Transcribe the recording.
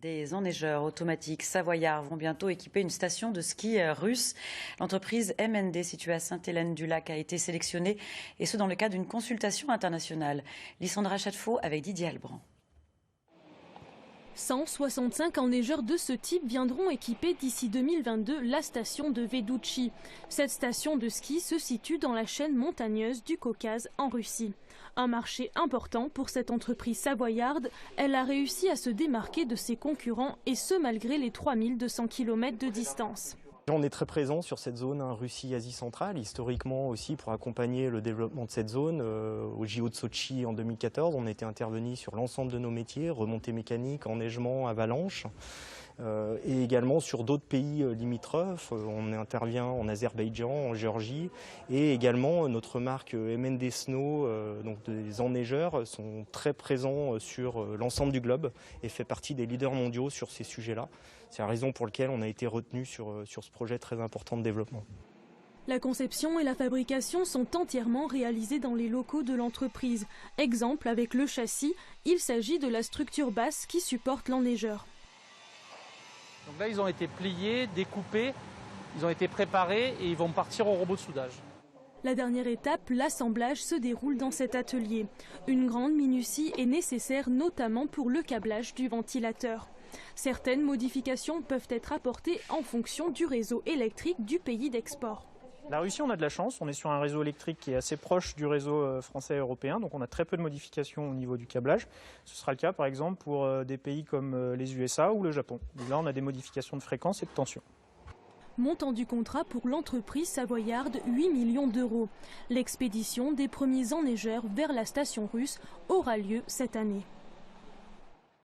Des enneigeurs automatiques savoyards vont bientôt équiper une station de ski russe. L'entreprise MND située à Sainte-Hélène-du-Lac a été sélectionnée, et ce dans le cadre d'une consultation internationale. Lysandra Chadefaux avec Didier Albrand. 165 enneigeurs de ce type viendront équiper d'ici 2022 la station de Vedouchi. Cette station de ski se situe dans la chaîne montagneuse du Caucase en Russie. Un marché important pour cette entreprise savoyarde, elle a réussi à se démarquer de ses concurrents, et ce malgré les 3200 km de distance. On est très présent sur cette zone Russie-Asie centrale, historiquement aussi pour accompagner le développement de cette zone. Au JO de Sochi en 2014, on était intervenu sur l'ensemble de nos métiers, remontée mécanique, enneigement, avalanche. Et également sur d'autres pays limitrophes. On intervient en Azerbaïdjan, en Géorgie, et également notre marque MND Snow, donc des enneigeurs, sont très présents sur l'ensemble du globe et fait partie des leaders mondiaux sur ces sujets-là. C'est la raison pour laquelle on a été retenu sur ce projet très important de développement. La conception et la fabrication sont entièrement réalisées dans les locaux de l'entreprise. Exemple avec le châssis, il s'agit de la structure basse qui supporte l'enneigeur. Donc là, ils ont été pliés, découpés, ils ont été préparés et ils vont partir au robot de soudage. La dernière étape, l'assemblage, se déroule dans cet atelier. Une grande minutie est nécessaire, notamment pour le câblage du ventilateur. Certaines modifications peuvent être apportées en fonction du réseau électrique du pays d'export. La Russie, on a de la chance, on est sur un réseau électrique qui est assez proche du réseau français et européen, donc on a très peu de modifications au niveau du câblage. Ce sera le cas par exemple pour des pays comme les USA ou le Japon. Donc là, on a des modifications de fréquence et de tension. Montant du contrat pour l'entreprise savoyarde, 8 millions d'euros. L'expédition des premiers enneigeurs vers la station russe aura lieu cette année.